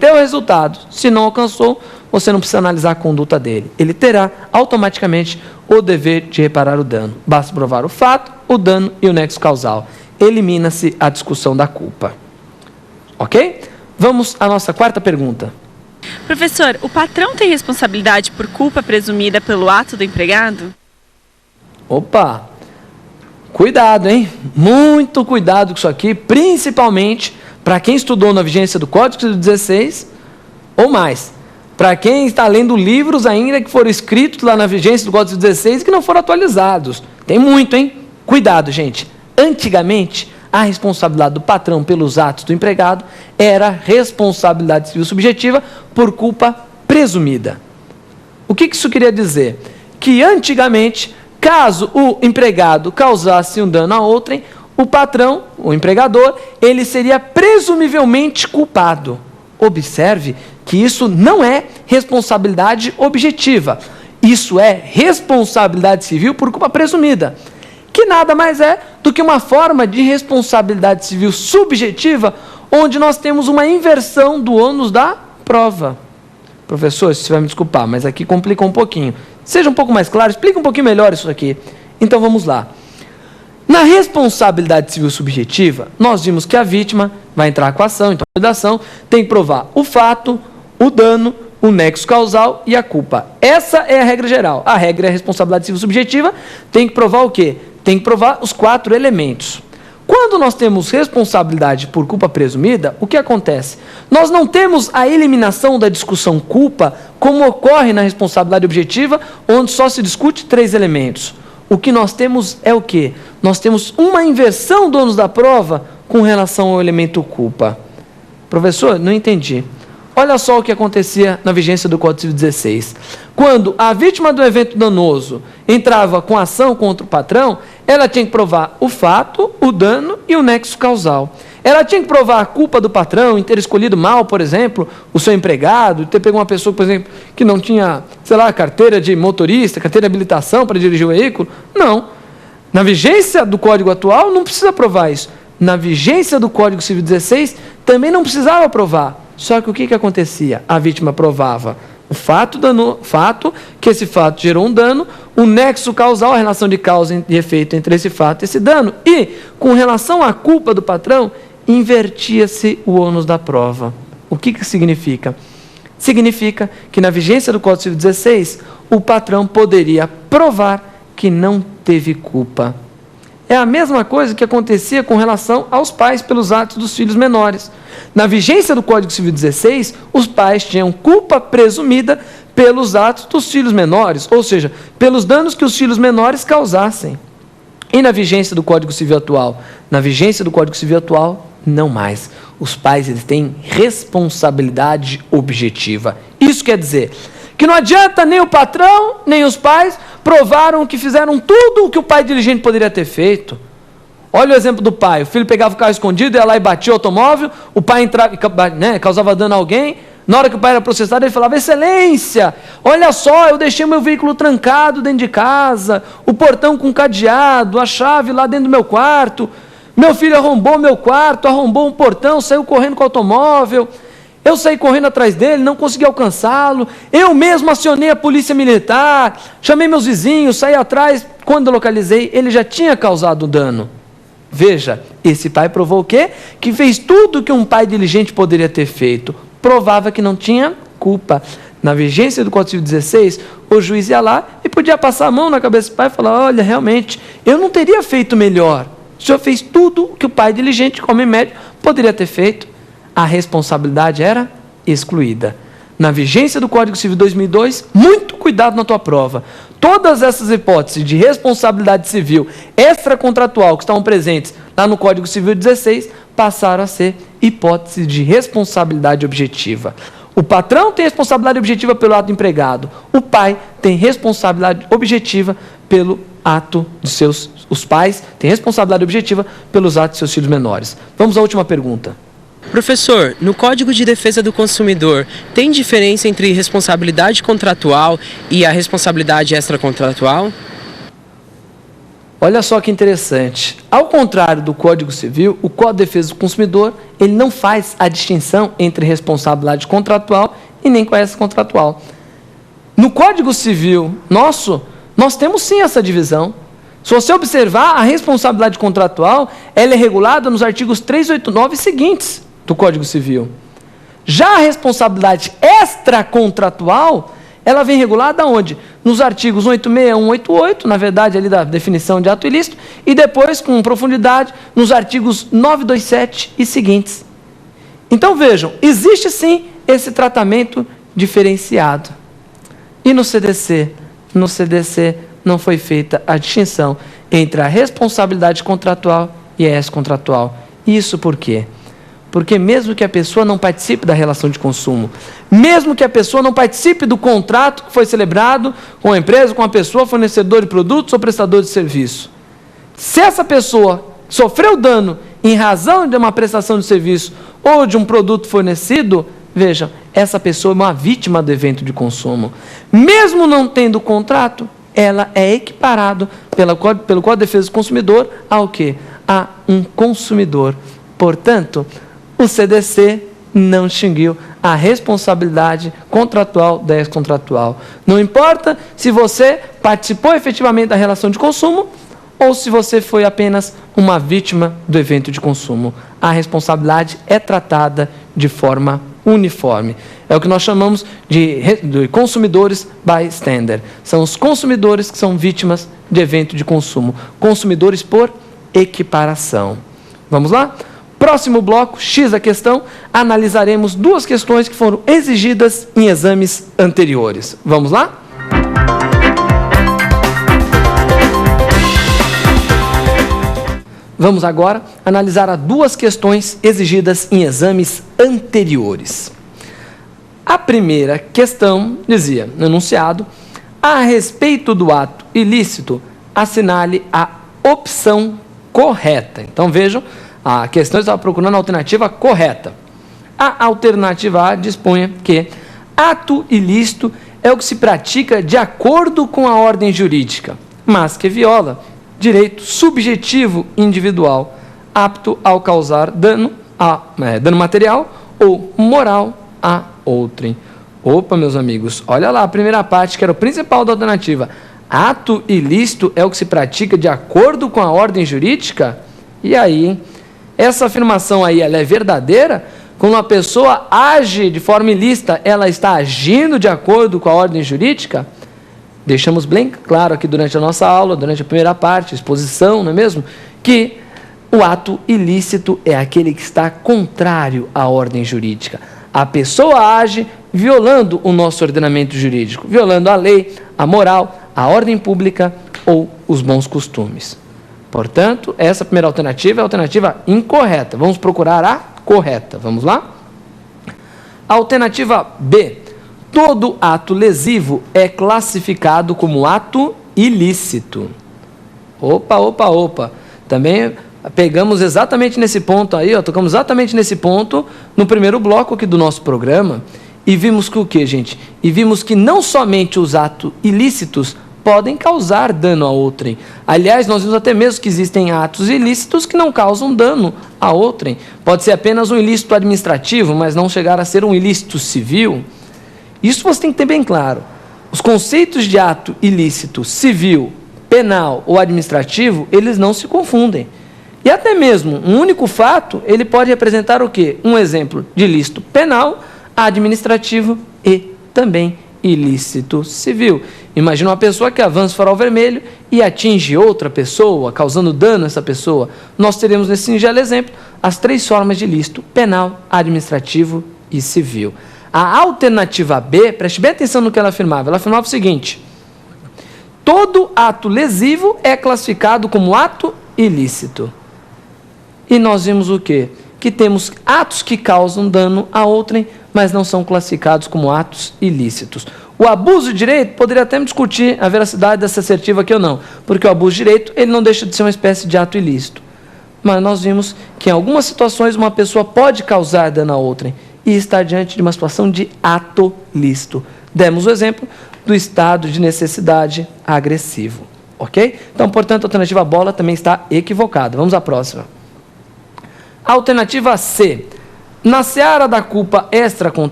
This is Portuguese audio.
Deu resultado. Se não alcançou, você não precisa analisar a conduta dele. Ele terá automaticamente o dever de reparar o dano. Basta provar o fato, o dano e o nexo causal. Elimina-se a discussão da culpa. Ok? Vamos à nossa quarta pergunta. Professor, o patrão tem responsabilidade por culpa presumida pelo ato do empregado? Opa! Cuidado, hein? Muito cuidado com isso aqui, principalmente para quem estudou na vigência do Código Civil 16 ou mais. Para quem está lendo livros ainda que foram escritos lá na vigência do Código Civil 16 e que não foram atualizados. Tem muito, hein? Cuidado, gente. Antigamente, a responsabilidade do patrão pelos atos do empregado era responsabilidade civil subjetiva por culpa presumida. O que isso queria dizer? Que antigamente, caso o empregado causasse um dano a outrem, o patrão, o empregador, ele seria presumivelmente culpado. Observe que isso não é responsabilidade objetiva. Isso é responsabilidade civil por culpa presumida, que nada mais é do que uma forma de responsabilidade civil subjetiva, onde nós temos uma inversão do ônus da prova. Professor, você vai me desculpar, mas aqui complica um pouquinho. Seja um pouco mais claro, explica um pouquinho melhor isso aqui. Então vamos lá. Na responsabilidade civil subjetiva, nós vimos que a vítima vai entrar com a ação, então a ação tem que provar o fato, o dano, o nexo causal e a culpa. Essa é a regra geral. A regra é a responsabilidade civil subjetiva, tem que provar o quê? Tem que provar os 4 elementos. Quando nós temos responsabilidade por culpa presumida, o que acontece? Nós não temos a eliminação da discussão culpa, como ocorre na responsabilidade objetiva, onde só se discute 3 elementos. O que nós temos é o quê? Nós temos uma inversão do ônus da prova com relação ao elemento culpa. Professor, não entendi. Olha só o que acontecia na vigência do Código Civil 16. Quando a vítima do evento danoso entrava com ação contra o patrão, ela tinha que provar o fato, o dano e o nexo causal. Ela tinha que provar a culpa do patrão em ter escolhido mal, por exemplo, o seu empregado, ter pego uma pessoa, por exemplo, que não tinha, sei lá, carteira de motorista, carteira de habilitação para dirigir o veículo. Não. Na vigência do Código atual, não precisa provar isso. Na vigência do Código Civil 16, também não precisava provar. Só que o que acontecia? A vítima provava o fato, que esse fato gerou um dano, o nexo causal, a relação de causa e efeito entre esse fato e esse dano, e, com relação à culpa do patrão, invertia-se o ônus da prova. O que significa? Significa que na vigência do Código Civil 16, o patrão poderia provar que não teve culpa. É a mesma coisa que acontecia com relação aos pais pelos atos dos filhos menores. Na vigência do Código Civil 16, os pais tinham culpa presumida pelos atos dos filhos menores, ou seja, pelos danos que os filhos menores causassem. E na vigência do Código Civil atual? Na vigência do Código Civil atual, não mais. Os pais eles têm responsabilidade objetiva. Isso quer dizer que não adianta nem o patrão, nem os pais provaram que fizeram tudo o que o pai diligente poderia ter feito. Olha o exemplo do pai. O filho pegava o carro escondido, ia lá e batia o automóvel, o pai entrava, causava dano a alguém. Na hora que o pai era processado, ele falava: excelência, olha só, eu deixei meu veículo trancado dentro de casa, o portão com cadeado, a chave lá dentro do meu quarto, meu filho arrombou meu quarto, arrombou um portão, saiu correndo com o automóvel, eu saí correndo atrás dele, não consegui alcançá-lo, eu mesmo acionei a polícia militar, chamei meus vizinhos, saí atrás, quando eu localizei, ele já tinha causado dano. Veja, esse pai provou o quê? Que fez tudo o que um pai diligente poderia ter feito. Provava que não tinha culpa. Na vigência do Código Civil 16, o juiz ia lá e podia passar a mão na cabeça do pai e falar: olha, realmente, eu não teria feito melhor. O senhor fez tudo o que o pai diligente, como médico, poderia ter feito. A responsabilidade era excluída. Na vigência do Código Civil 2002, muito cuidado na tua prova. Todas essas hipóteses de responsabilidade civil extracontratual que estavam presentes lá no Código Civil 16 passaram a ser hipóteses de responsabilidade objetiva. O patrão tem responsabilidade objetiva pelo ato do empregado. O pai tem responsabilidade objetiva pelo ato de seus... Os pais têm responsabilidade objetiva pelos atos de seus filhos menores. Vamos à última pergunta. Professor, no Código de Defesa do Consumidor, tem diferença entre responsabilidade contratual e a responsabilidade extracontratual? Olha só que interessante. Ao contrário do Código Civil, o Código de Defesa do Consumidor, ele não faz a distinção entre responsabilidade contratual e nem coerção contratual. No Código Civil nosso, nós temos sim essa divisão. Se você observar, a responsabilidade contratual, ela é regulada nos artigos 389 e seguintes do Código Civil. Já a responsabilidade extracontratual, ela vem regulada onde? Nos artigos 186 e 188, na verdade, ali da definição de ato ilícito, e depois, com profundidade, nos artigos 927 e seguintes. Então, vejam, existe sim esse tratamento diferenciado. E no CDC? No CDC não foi feita a distinção entre a responsabilidade contratual e a extracontratual. Isso por quê? Porque mesmo que a pessoa não participe da relação de consumo, mesmo que a pessoa não participe do contrato que foi celebrado com a empresa, com a pessoa, fornecedor de produtos ou prestador de serviço, se essa pessoa sofreu dano em razão de uma prestação de serviço ou de um produto fornecido, vejam, essa pessoa é uma vítima do evento de consumo. Mesmo não tendo contrato, ela é equiparada pelo Código de Defesa do Consumidor ao quê? A um consumidor. Portanto, o CDC não distinguiu a responsabilidade contratual da extracontratual. Não importa se você participou efetivamente da relação de consumo ou se você foi apenas uma vítima do evento de consumo. A responsabilidade é tratada de forma uniforme. É o que nós chamamos de consumidores bystander. São os consumidores que são vítimas de evento de consumo. Consumidores por equiparação. Vamos lá? Próximo bloco, X da questão, analisaremos duas questões que foram exigidas em exames anteriores. Vamos lá? Vamos agora analisar as duas questões exigidas em exames anteriores. A primeira questão dizia, no enunciado, a respeito do ato ilícito, assinale a opção correta. Então vejam, a questão estava procurando a alternativa correta. A alternativa A dispunha que ato ilícito é o que se pratica de acordo com a ordem jurídica, mas que viola direito subjetivo individual, apto ao causar dano material ou moral a outrem. Opa, meus amigos, olha lá a primeira parte, que era o principal da alternativa. Ato ilícito é o que se pratica de acordo com a ordem jurídica? E aí, hein? Essa afirmação aí, ela é verdadeira? Quando uma pessoa age de forma ilícita, ela está agindo de acordo com a ordem jurídica? Deixamos bem claro aqui durante a nossa aula, durante a primeira parte, a exposição, não é mesmo? Que o ato ilícito é aquele que está contrário à ordem jurídica. A pessoa age violando o nosso ordenamento jurídico, violando a lei, a moral, a ordem pública ou os bons costumes. Portanto, essa primeira alternativa é a alternativa incorreta. Vamos procurar a correta. Vamos lá? Alternativa B. Todo ato lesivo é classificado como ato ilícito. Opa. Também pegamos exatamente nesse ponto aí, tocamos exatamente nesse ponto no primeiro bloco aqui do nosso programa e vimos que o quê, gente? E vimos que não somente os atos ilícitos podem causar dano a outrem. Aliás, nós vimos até mesmo que existem atos ilícitos que não causam dano a outrem. Pode ser apenas um ilícito administrativo, mas não chegar a ser um ilícito civil. Isso você tem que ter bem claro. Os conceitos de ato ilícito, civil, penal ou administrativo, eles não se confundem. E até mesmo um único fato, ele pode representar o quê? Um exemplo de ilícito penal, administrativo e também ilícito civil. Imagina uma pessoa que avança o farol vermelho e atinge outra pessoa, causando dano a essa pessoa. Nós teremos nesse singelo exemplo as três formas de ilícito: penal, administrativo e civil. A alternativa B, preste bem atenção no que ela afirmava o seguinte: todo ato lesivo é classificado como ato ilícito. E nós vimos o quê? Que temos atos que causam dano a outrem, mas não são classificados como atos ilícitos. O abuso de direito, poderia até discutir a veracidade dessa assertiva aqui ou não, porque o abuso de direito, ele não deixa de ser uma espécie de ato ilícito. Mas nós vimos que em algumas situações uma pessoa pode causar dano a outrem e estar diante de uma situação de ato lícito. Demos o exemplo do estado de necessidade agressivo. ok? Então, portanto, a alternativa bola também está equivocada. Vamos à próxima. Alternativa C. Na seara da culpa extra